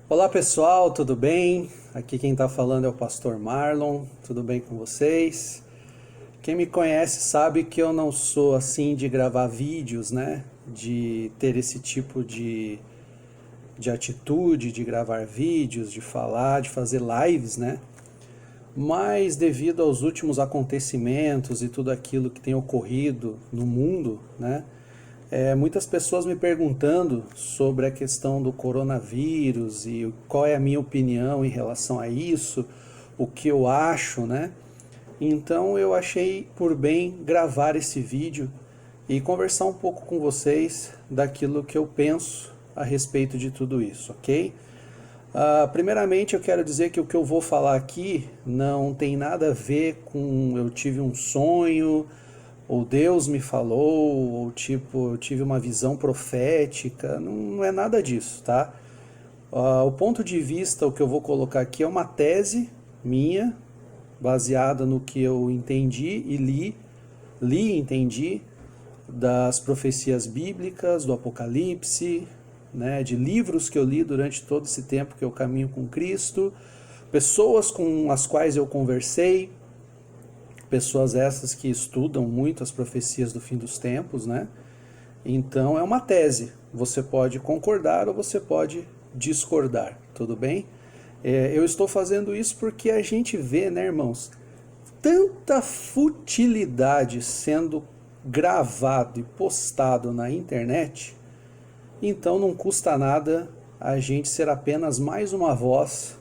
Olá pessoal, tudo bem? Aqui quem está falando é o Pastor Marlon, tudo bem com vocês? Quem me conhece sabe que eu não sou assim de gravar vídeos, né? De ter esse tipo de atitude, de gravar vídeos, de falar, de fazer lives, né? Mas devido aos últimos acontecimentos e tudo aquilo que tem ocorrido no mundo, né? Muitas pessoas me perguntando sobre a questão do coronavírus e qual é a minha opinião em relação a isso, o que eu acho, né? Então eu achei por bem gravar esse vídeo e conversar um pouco com vocês daquilo que eu penso a respeito de tudo isso, ok? Primeiramente eu quero dizer que o que eu vou falar aqui não tem nada a ver com eu tive um sonho, ou Deus me falou, ou tipo, eu tive uma visão profética, não é nada disso, tá? O ponto de vista, o que eu vou colocar aqui é uma tese minha, baseada no que eu entendi e li e entendi das profecias bíblicas, do Apocalipse, né, de livros que eu li durante todo esse tempo que eu caminho com Cristo, pessoas com as quais eu conversei, pessoas essas que estudam muito as profecias do fim dos tempos, né? Então é uma tese. Você pode concordar ou você pode discordar, tudo bem? Eu estou fazendo isso porque a gente vê, né, irmãos, tanta futilidade sendo gravado e postado na internet, então não custa nada a gente ser apenas mais uma voz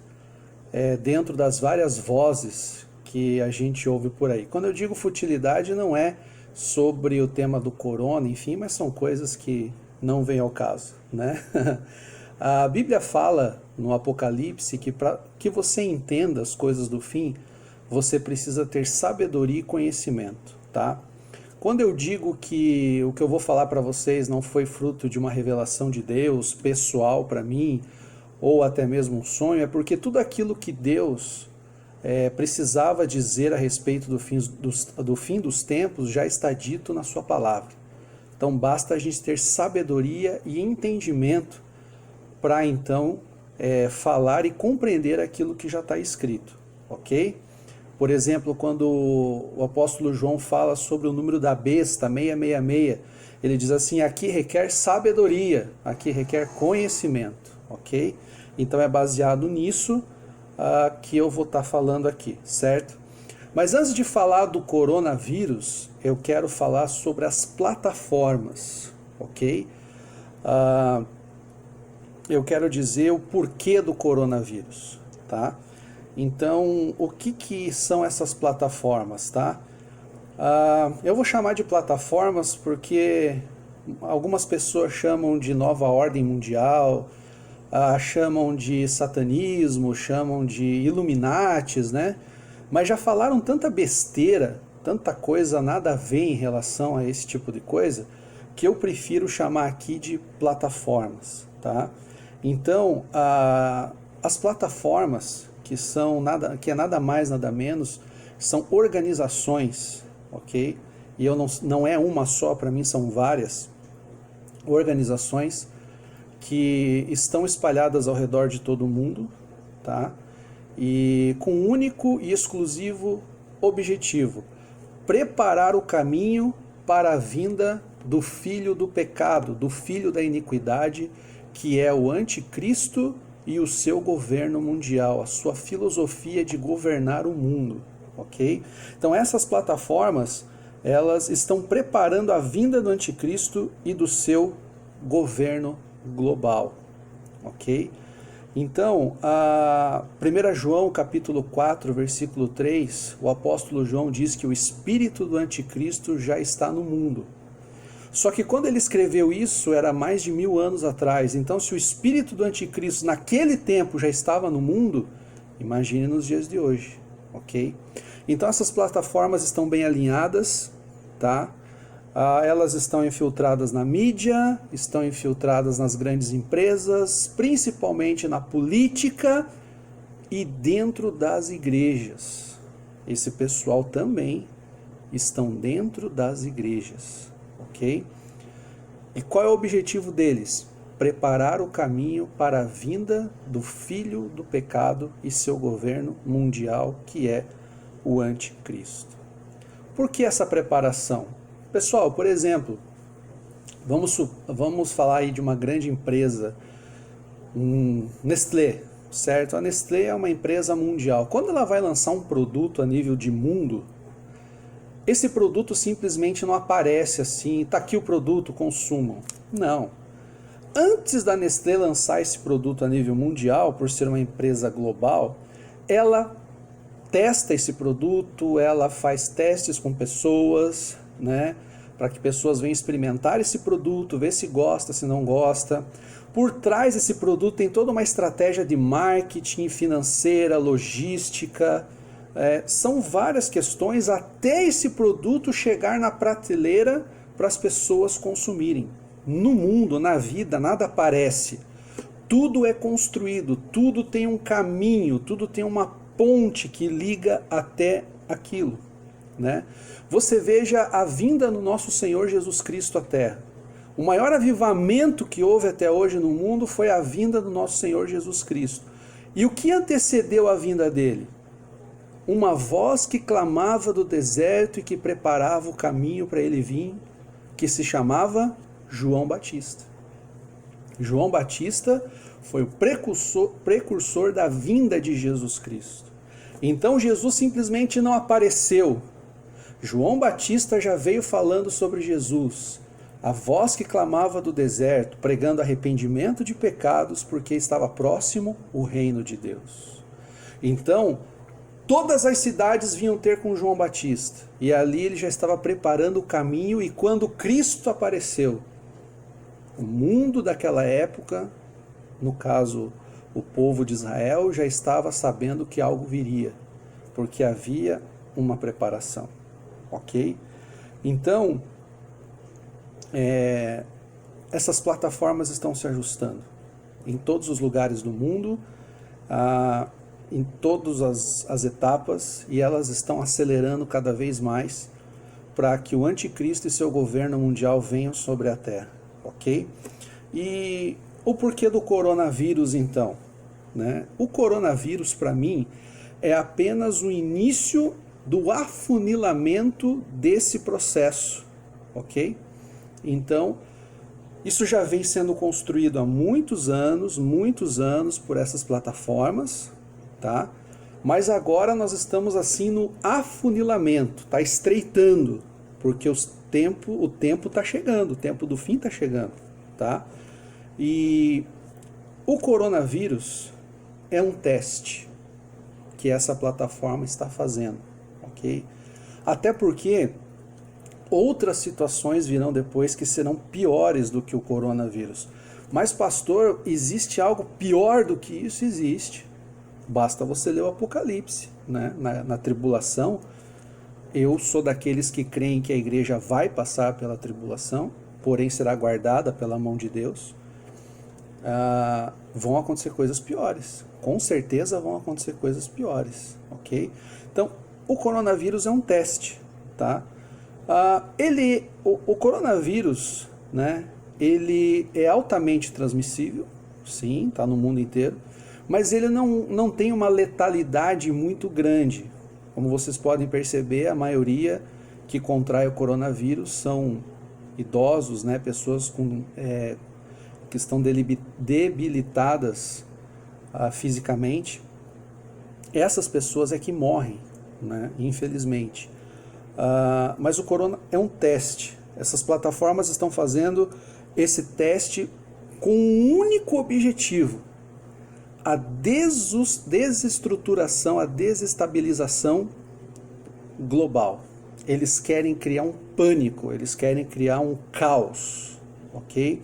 dentro das várias vozes que a gente ouve por aí. Quando eu digo futilidade, não é sobre o tema do corona, enfim, mas são coisas que não vêm ao caso, né? A Bíblia fala no Apocalipse que para que você entenda as coisas do fim, você precisa ter sabedoria e conhecimento, tá? Quando eu digo que o que eu vou falar para vocês não foi fruto de uma revelação de Deus pessoal para mim, ou até mesmo um sonho, é porque tudo aquilo que Deus precisava dizer a respeito do fim dos tempos já está dito na sua palavra. Então basta a gente ter sabedoria e entendimento para então falar e compreender aquilo que já está escrito, ok? Por exemplo, quando o apóstolo João fala sobre o número da besta, 666, ele diz assim, aqui requer sabedoria, aqui requer conhecimento, ok? Então é baseado nisso que eu vou estar falando aqui, certo? Mas antes de falar do coronavírus, eu quero falar sobre as plataformas, ok? Eu quero dizer o porquê do coronavírus, tá? Então, o que são essas plataformas, tá? Eu vou chamar de plataformas porque algumas pessoas chamam de nova ordem mundial, chamam de satanismo, chamam de Illuminates, né? Mas já falaram tanta besteira, tanta coisa nada a ver em relação a esse tipo de coisa, que eu prefiro chamar aqui de plataformas, tá? Então, as plataformas que é nada mais, nada menos, são organizações, ok? E não é uma só, para mim são várias organizações que estão espalhadas ao redor de todo o mundo, tá? E com um único e exclusivo objetivo: preparar o caminho para a vinda do filho do pecado, do filho da iniquidade, que é o anticristo e o seu governo mundial, a sua filosofia de governar o mundo, ok? Então essas plataformas, elas estão preparando a vinda do anticristo e do seu governo global, ok? Então, a 1 João capítulo 4, versículo 3, o apóstolo João diz que o espírito do anticristo já está no mundo. Só que quando ele escreveu isso, era mais de 1000 anos atrás. Então, se o espírito do anticristo naquele tempo já estava no mundo, imagine nos dias de hoje, ok? Então, essas plataformas estão bem alinhadas, tá? Elas estão infiltradas na mídia, estão infiltradas nas grandes empresas, principalmente na política e dentro das igrejas. Esse pessoal também estão dentro das igrejas, ok? E qual é o objetivo deles? preparar o caminho para a vinda do filho do pecado e seu governo mundial, que é o anticristo. Por que essa preparação? Pessoal, por exemplo, vamos falar aí de uma grande empresa, Nestlé, certo? A Nestlé é uma empresa mundial. Quando ela vai lançar um produto a nível de mundo, esse produto simplesmente não aparece assim, está aqui o produto, consumam. Não. Antes da Nestlé lançar esse produto a nível mundial, por ser uma empresa global, ela testa esse produto, ela faz testes com pessoas, né, para que pessoas venham experimentar esse produto, ver se gosta, se não gosta. Por trás desse produto tem toda uma estratégia de marketing, financeira, logística, são várias questões até esse produto chegar na prateleira para as pessoas consumirem. No mundo, na vida, nada aparece. Tudo é construído, tudo tem um caminho, tudo tem uma ponte que liga até aquilo, né? Você veja a vinda do nosso Senhor Jesus Cristo à Terra. O maior avivamento que houve até hoje no mundo foi a vinda do nosso Senhor Jesus Cristo. E o que antecedeu a vinda dele? Uma voz que clamava do deserto e que preparava o caminho para ele vir, que se chamava João Batista. João Batista foi o precursor da vinda de Jesus Cristo. Então Jesus simplesmente não apareceu. João Batista já veio falando sobre Jesus, a voz que clamava do deserto, pregando arrependimento de pecados, porque estava próximo o reino de Deus. Então, todas as cidades vinham ter com João Batista, e ali ele já estava preparando o caminho, e quando Cristo apareceu, o mundo daquela época, no caso o povo de Israel, já estava sabendo que algo viria, porque havia uma preparação, ok? Então, essas plataformas estão se ajustando em todos os lugares do mundo, em todas as etapas, e elas estão acelerando cada vez mais para que o anticristo e seu governo mundial venham sobre a Terra, ok? E o porquê do coronavírus, então? Né? O coronavírus, para mim, é apenas o início do afunilamento desse processo, ok? Então, isso já vem sendo construído há muitos anos por essas plataformas, tá? Mas agora nós estamos assim no afunilamento, está estreitando, porque o tempo está chegando, o tempo do fim está chegando, tá? E o coronavírus é um teste que essa plataforma está fazendo, ok? Até porque outras situações virão depois que serão piores do que o coronavírus. Mas, pastor, existe algo pior do que isso? Existe. Basta você ler o Apocalipse, né? Na tribulação, eu sou daqueles que creem que a igreja vai passar pela tribulação, porém será guardada pela mão de Deus. Vão acontecer coisas piores, com certeza vão acontecer coisas piores, ok? Então, o coronavírus é um teste, tá? O coronavírus, né, ele é altamente transmissível, sim, está no mundo inteiro, mas ele não tem uma letalidade muito grande. Como vocês podem perceber, a maioria que contrai o coronavírus são idosos, né, pessoas que estão debilitadas fisicamente. Essas pessoas é que morrem, né, infelizmente. Mas o corona é um teste. Essas plataformas estão fazendo esse teste com um único objetivo: a desestruturação, a desestabilização global. Eles querem criar um pânico, eles querem criar um caos, ok?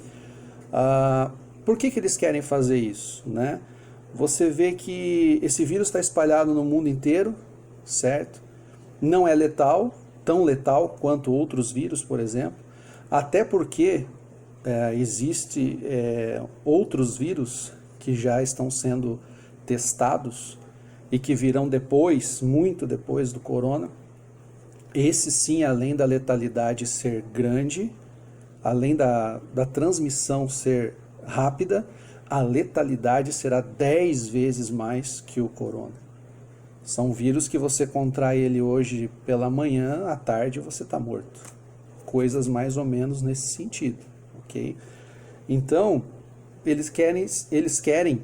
Por que eles querem fazer isso, né? Você vê que esse vírus está espalhado no mundo inteiro, certo? Não é letal, tão letal quanto outros vírus, por exemplo, até porque existe outros vírus que já estão sendo testados e que virão depois, muito depois do corona. Esse sim, além da letalidade ser grande, além da transmissão ser rápida, a letalidade será 10 vezes mais que o corona. São vírus que você contrai ele hoje pela manhã, à tarde você está morto. Coisas mais ou menos nesse sentido, ok? Então, eles querem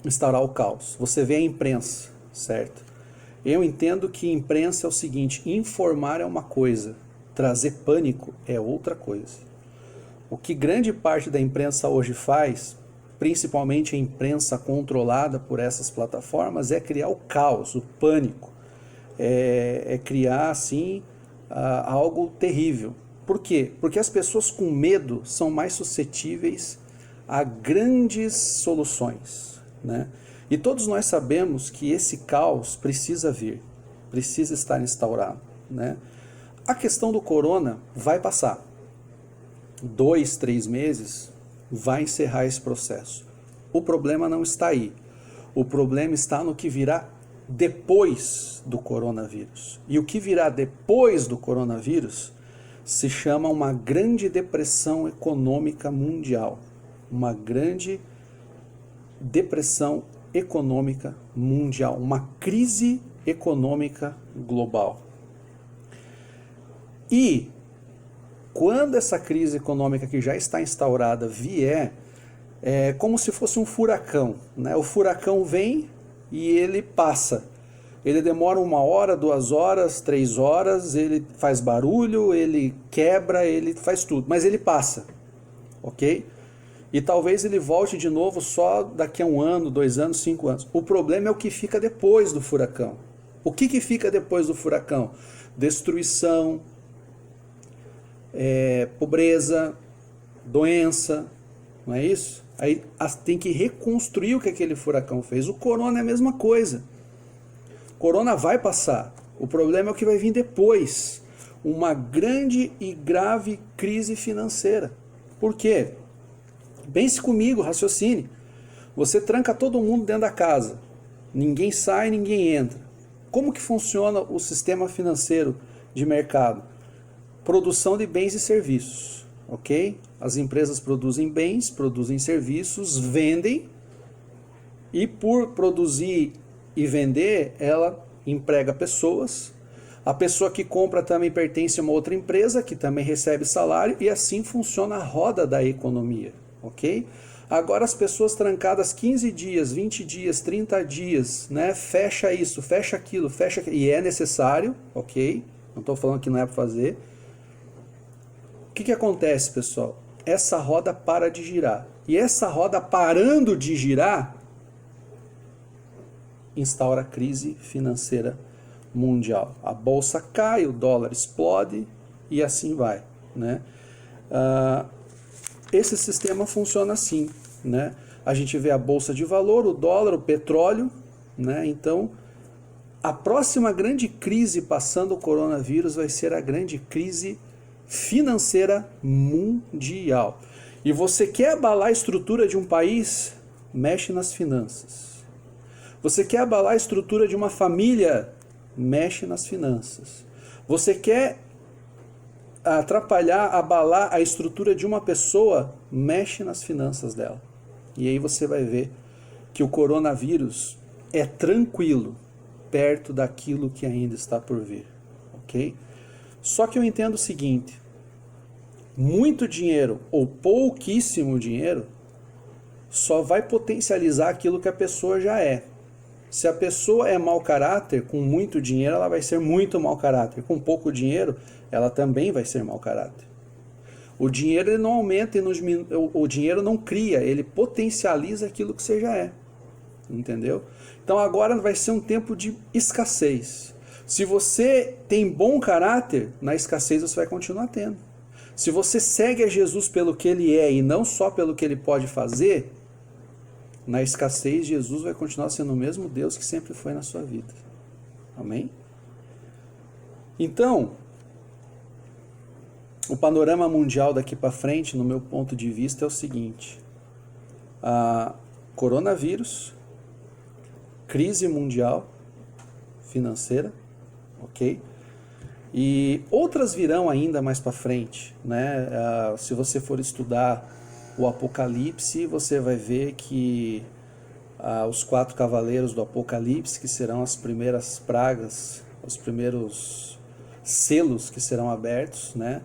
instaurar o caos. Você vê a imprensa, certo? Eu entendo que imprensa é o seguinte: informar é uma coisa, trazer pânico é outra coisa. O que grande parte da imprensa hoje faz, principalmente a imprensa controlada por essas plataformas, é criar o caos, o pânico, é criar assim algo terrível. Por quê? Porque as pessoas com medo são mais suscetíveis a grandes soluções, né? E todos nós sabemos que esse caos precisa vir, precisa estar instaurado, né? A questão do corona vai passar. 2, 3 meses vai encerrar esse processo. O problema não está aí. O problema está no que virá depois do coronavírus. E o que virá depois do coronavírus se chama uma grande depressão econômica mundial. Uma grande depressão econômica mundial. Uma crise econômica global. E quando essa crise econômica que já está instaurada vier, é como se fosse um furacão, né? O furacão vem e ele passa. Ele demora 1 hora, 2 horas, 3 horas, ele faz barulho, ele quebra, ele faz tudo, mas ele passa, ok? E talvez ele volte de novo só daqui a 1 ano, 2 anos, 5 anos. O problema é o que fica depois do furacão. O que fica depois do furacão? Destruição, pobreza, doença, não é isso? Aí tem que reconstruir o que aquele furacão fez. O corona é a mesma coisa. O corona vai passar. O problema é o que vai vir depois. Uma grande e grave crise financeira. Por quê? Pense comigo, raciocine. Você tranca todo mundo dentro da casa. Ninguém sai, ninguém entra. Como que funciona o sistema financeiro de mercado? Produção de bens e serviços, ok? As empresas produzem bens, produzem serviços, vendem, e por produzir e vender, ela emprega pessoas. A pessoa que compra também pertence a uma outra empresa, que também recebe salário, e assim funciona a roda da economia, ok? Agora as pessoas trancadas 15 dias, 20 dias, 30 dias, né? Fecha isso, fecha aquilo, e é necessário, ok? Não estou falando que não é para fazer. O que acontece, pessoal? Essa roda para de girar. E essa roda parando de girar, instaura a crise financeira mundial. A bolsa cai, o dólar explode e assim vai, né? Esse sistema funciona assim, né? A gente vê a bolsa de valor, o dólar, o petróleo, né? Então, a próxima grande crise passando o coronavírus vai ser a grande crise financeira mundial. E você quer abalar a estrutura de um país? Mexe nas finanças. Você quer abalar a estrutura de uma família? Mexe nas finanças. Você quer atrapalhar, abalar a estrutura de uma pessoa? Mexe nas finanças dela. E aí você vai ver que o coronavírus é tranquilo perto daquilo que ainda está por vir, ok? Só que eu entendo o seguinte: muito dinheiro ou pouquíssimo dinheiro só vai potencializar aquilo que a pessoa já é. Se a pessoa é mau caráter, com muito dinheiro ela vai ser muito mau caráter. Com pouco dinheiro, ela também vai ser mau caráter. O dinheiro ele não aumenta, o dinheiro não cria, ele potencializa aquilo que você já é. Entendeu? Então agora vai ser um tempo de escassez. Se você tem bom caráter, na escassez você vai continuar tendo. Se você segue a Jesus pelo que ele é e não só pelo que ele pode fazer, na escassez Jesus vai continuar sendo o mesmo Deus que sempre foi na sua vida. Amém? Então, o panorama mundial daqui para frente, no meu ponto de vista, é o seguinte: coronavírus, crise mundial financeira, ok? E outras virão ainda mais para frente, né? Se você for estudar o Apocalipse, você vai ver que os 4 cavaleiros do Apocalipse, que serão as primeiras pragas, os primeiros selos que serão abertos, né?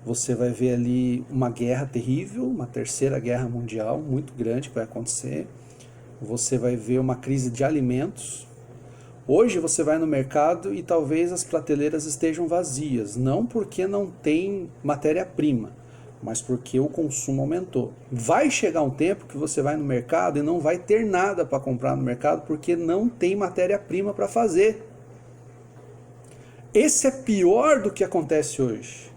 Você vai ver ali uma guerra terrível, uma terceira guerra mundial muito grande que vai acontecer. Você vai ver uma crise de alimentos. Hoje você vai no mercado e talvez as prateleiras estejam vazias, não porque não tem matéria-prima, mas porque o consumo aumentou. Vai chegar um tempo que você vai no mercado e não vai ter nada para comprar no mercado porque não tem matéria-prima para fazer. Esse é pior do que acontece hoje.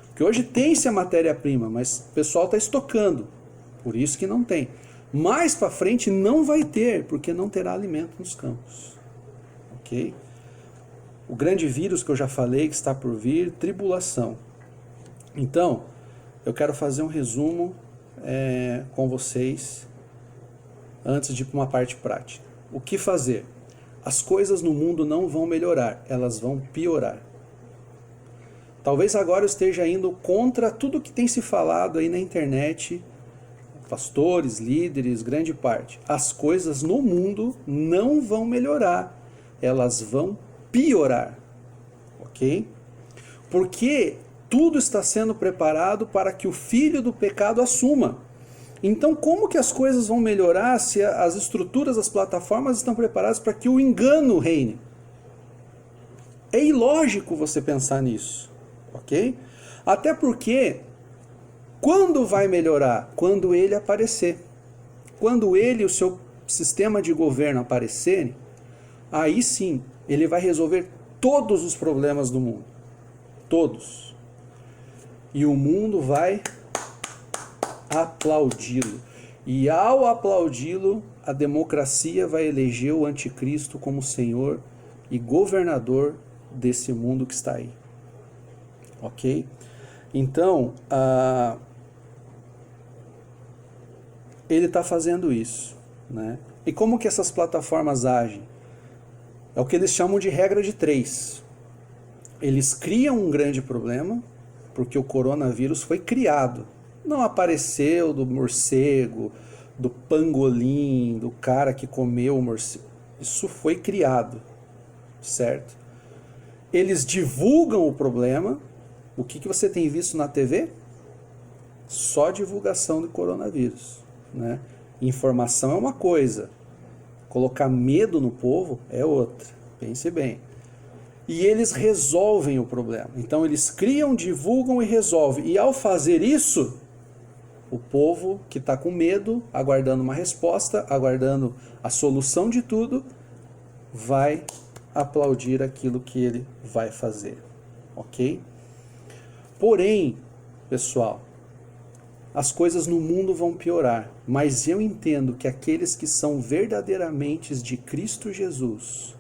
Porque hoje tem-se a matéria-prima, mas o pessoal está estocando, por isso que não tem. Mais para frente não vai ter, porque não terá alimento nos campos. Ok? O grande vírus que eu já falei que está por vir, tribulação. Então, eu quero fazer um resumo com vocês antes de ir para uma parte prática. O que fazer? As coisas no mundo não vão melhorar, elas vão piorar. Talvez agora eu esteja indo contra tudo que tem se falado aí na internet, pastores, líderes, grande parte. As coisas no mundo não vão melhorar, elas vão piorar, ok? Porque tudo está sendo preparado para que o filho do pecado assuma. Então, como que as coisas vão melhorar se as estruturas, as plataformas estão preparadas para que o engano reine? É ilógico você pensar nisso, ok? Até porque, quando vai melhorar? Quando ele aparecer. Quando ele e o seu sistema de governo aparecerem, aí sim, ele vai resolver todos os problemas do mundo. Todos. E o mundo vai aplaudi-lo. E ao aplaudi-lo, a democracia vai eleger o anticristo como senhor e governador desse mundo que está aí. Ok? Então, ele está fazendo isso, né? E como que essas plataformas agem? É o que eles chamam de regra de 3. Eles criam um grande problema, porque o coronavírus foi criado. Não apareceu do morcego, do pangolim, do cara que comeu o morcego. Isso foi criado, certo? Eles divulgam o problema. O que você tem visto na TV? Só divulgação do coronavírus, né? Informação é uma coisa, colocar medo no povo é outra. Pense bem. E eles resolvem o problema. Então eles criam, divulgam e resolvem. E ao fazer isso, o povo que está com medo, aguardando uma resposta, aguardando a solução de tudo, vai aplaudir aquilo que ele vai fazer. Ok? Porém, pessoal, as coisas no mundo vão piorar. Mas eu entendo que aqueles que são verdadeiramente de Cristo Jesus,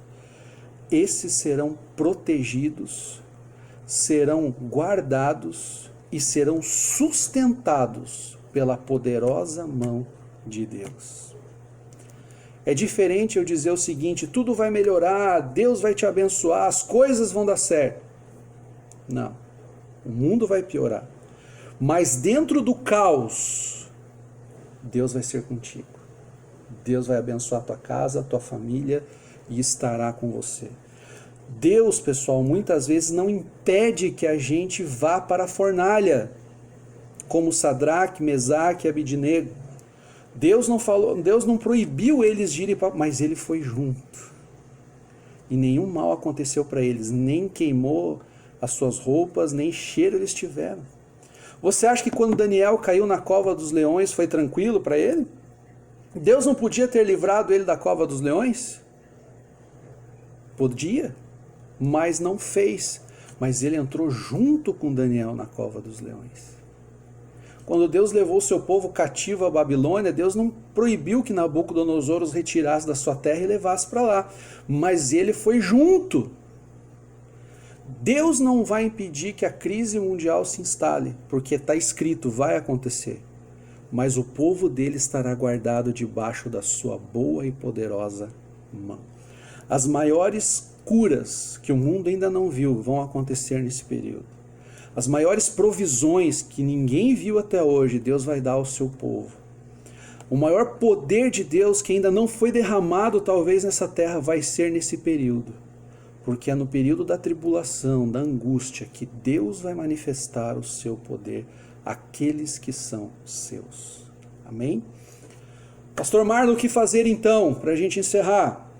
esses serão protegidos, serão guardados e serão sustentados pela poderosa mão de Deus. É diferente eu dizer o seguinte: tudo vai melhorar, Deus vai te abençoar, as coisas vão dar certo. Não, o mundo vai piorar. Mas dentro do caos, Deus vai ser contigo. Deus vai abençoar a tua casa, a tua família e estará com você. Deus, pessoal, muitas vezes não impede que a gente vá para a fornalha, como Sadraque, Mesaque e Abidnego. Deus não proibiu eles de irem para, mas ele foi junto. E nenhum mal aconteceu para eles, nem queimou as suas roupas, nem cheiro eles tiveram. Você acha que quando Daniel caiu na cova dos leões foi tranquilo para ele? Deus não podia ter livrado ele da cova dos leões? Podia, mas não fez. Mas ele entrou junto com Daniel na cova dos leões. Quando Deus levou o seu povo cativo à Babilônia, Deus não proibiu que Nabucodonosor os retirasse da sua terra e levasse para lá. Mas ele foi junto. Deus não vai impedir que a crise mundial se instale, porque está escrito, vai acontecer. Mas o povo dele estará guardado debaixo da sua boa e poderosa mão. As maiores curas que o mundo ainda não viu vão acontecer nesse período. As maiores provisões que ninguém viu até hoje, Deus vai dar ao seu povo. O maior poder de Deus que ainda não foi derramado talvez nessa terra vai ser nesse período. Porque é no período da tribulação, da angústia, que Deus vai manifestar o seu poder àqueles que são seus. Amém? Pastor Marlon, o que fazer então, para a gente encerrar?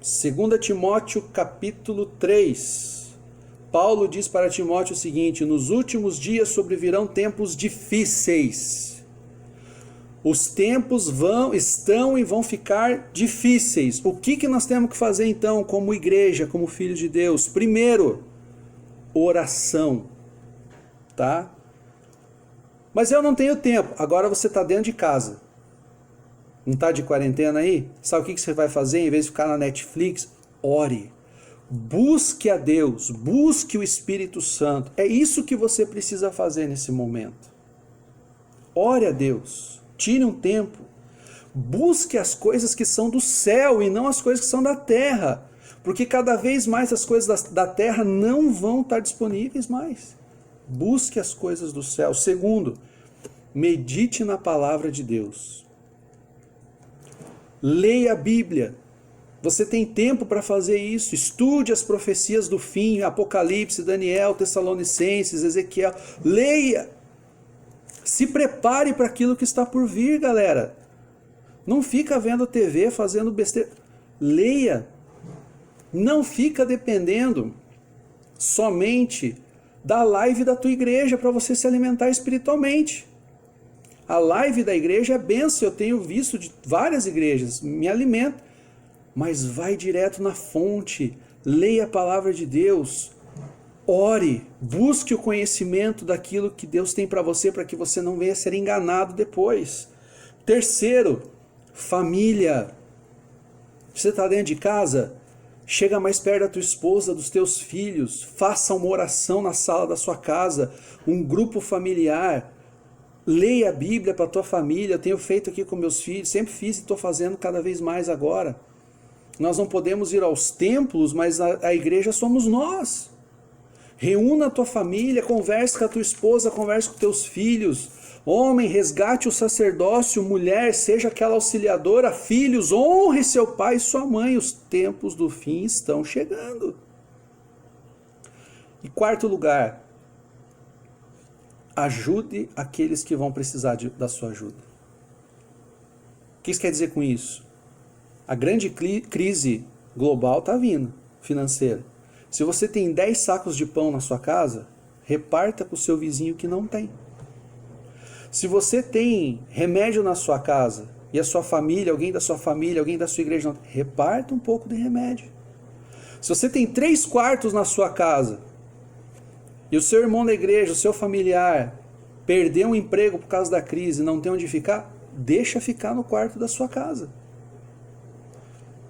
2 Timóteo capítulo 3. Paulo diz para Timóteo o seguinte: nos últimos dias sobrevirão tempos difíceis. Os tempos estão e vão ficar difíceis. O que nós temos que fazer então como igreja, como filhos de Deus? Primeiro, oração. Tá? Mas eu não tenho tempo. Agora você está dentro de casa. Não está de quarentena aí? Sabe o que você vai fazer em vez de ficar na Netflix? Ore. Busque a Deus. Busque o Espírito Santo. É isso que você precisa fazer nesse momento. Ore a Deus. Tire um tempo. Busque as coisas que são do céu e não as coisas que são da terra. Porque cada vez mais as coisas da terra não vão estar disponíveis mais. Busque as coisas do céu. Segundo, medite na palavra de Deus. Leia a Bíblia. Você tem tempo para fazer isso. Estude as profecias do fim, Apocalipse, Daniel, Tessalonicenses, Ezequiel. Leia. Se prepare para aquilo que está por vir, galera. Não fica vendo TV, fazendo besteira. Leia. Não fica dependendo somente da live da tua igreja para você se alimentar espiritualmente. A live da igreja é bênção, eu tenho visto de várias igrejas, me alimenta. Mas vai direto na fonte, leia a palavra de Deus, ore, busque o conhecimento daquilo que Deus tem para você que você não venha a ser enganado depois. Terceiro, família. Você está dentro de casa? Chega mais perto da tua esposa, dos teus filhos, faça uma oração na sala da sua casa, um grupo familiar. Leia a Bíblia para a tua família. Eu tenho feito aqui com meus filhos, sempre fiz e estou fazendo cada vez mais agora. Nós não podemos ir aos templos, mas a igreja somos nós. Reúna a tua família, converse com a tua esposa, converse com teus filhos. Homem, resgate o sacerdócio. Mulher, seja aquela auxiliadora. Filhos, honre seu pai e sua mãe. Os tempos do fim estão chegando. E quarto lugar, ajude aqueles que vão precisar da sua ajuda. O que isso quer dizer com isso? A grande crise global está vindo, financeira. Se você tem 10 sacos de pão na sua casa, reparta com o seu vizinho que não tem. Se você tem remédio na sua casa e a sua família, alguém da sua família, alguém da sua igreja não tem, reparta um pouco de remédio. Se você tem 3 quartos na sua casa e o seu irmão da igreja, o seu familiar, perdeu um emprego por causa da crise e não tem onde ficar, deixa ficar no quarto da sua casa.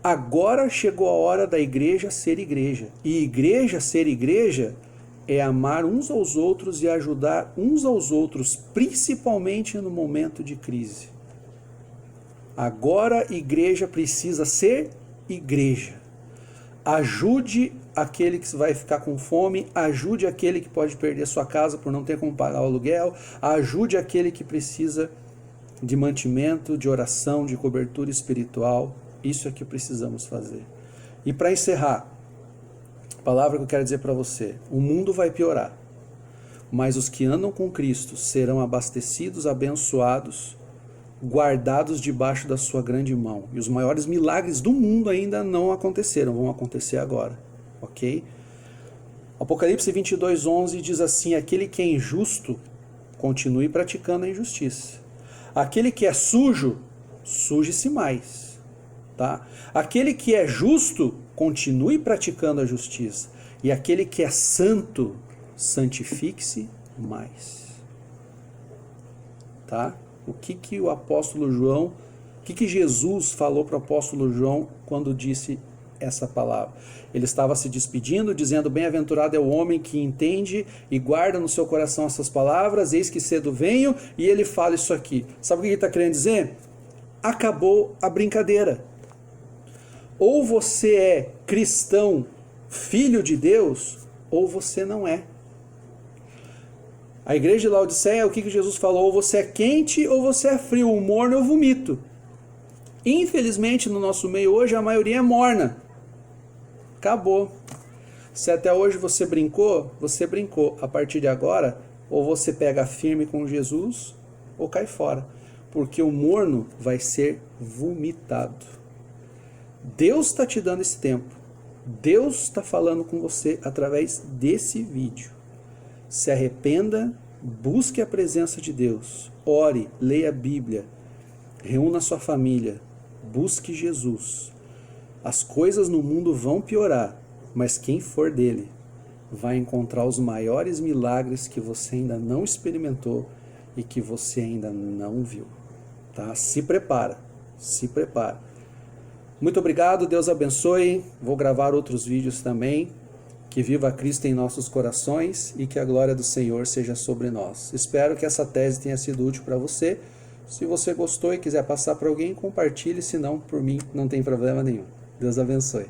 Agora chegou a hora da igreja ser igreja. E igreja ser igreja é amar uns aos outros e ajudar uns aos outros, principalmente no momento de crise. Agora a igreja precisa ser igreja. Ajude aquele que vai ficar com fome, ajude aquele que pode perder sua casa por não ter como pagar o aluguel, ajude aquele que precisa de mantimento, de oração, de cobertura espiritual. Isso é que precisamos fazer. E para encerrar, a palavra que eu quero dizer para você: o mundo vai piorar, mas os que andam com Cristo serão abastecidos, abençoados, guardados debaixo da sua grande mão. E os maiores milagres do mundo ainda não aconteceram, vão acontecer agora, ok? Apocalipse 22:11 diz assim: aquele que é injusto, continue praticando a injustiça. Aquele que é sujo, suje-se mais. Tá? Aquele que é justo, continue praticando a justiça. E aquele que é santo, santifique-se mais. Tá? O que o apóstolo João, o que Jesus falou para o apóstolo João quando disse essa palavra? Ele estava se despedindo, dizendo: bem-aventurado é o homem que entende e guarda no seu coração essas palavras, eis que cedo venho. E ele fala isso aqui. Sabe o que ele está querendo dizer? Acabou a brincadeira. Ou você é cristão, filho de Deus, ou você não é. A igreja de Laodiceia, o que Jesus falou? Ou você é quente ou você é frio, o morno eu vomito. Infelizmente, no nosso meio hoje, a maioria é morna. Acabou. Se até hoje você brincou, você brincou. A partir de agora, ou você pega firme com Jesus, ou cai fora. Porque o morno vai ser vomitado. Deus está te dando esse tempo. Deus está falando com você através desse vídeo. Se arrependa, busque a presença de Deus. Ore, leia a Bíblia. Reúna sua família. Busque Jesus. As coisas no mundo vão piorar, mas quem for dele vai encontrar os maiores milagres que você ainda não experimentou e que você ainda não viu. Tá? Se prepara, se prepara. Muito obrigado, Deus abençoe. Vou gravar outros vídeos também. Que viva Cristo em nossos corações e que a glória do Senhor seja sobre nós. Espero que essa tese tenha sido útil para você. Se você gostou e quiser passar para alguém, compartilhe. Se não, por mim, não tem problema nenhum. Deus abençoe.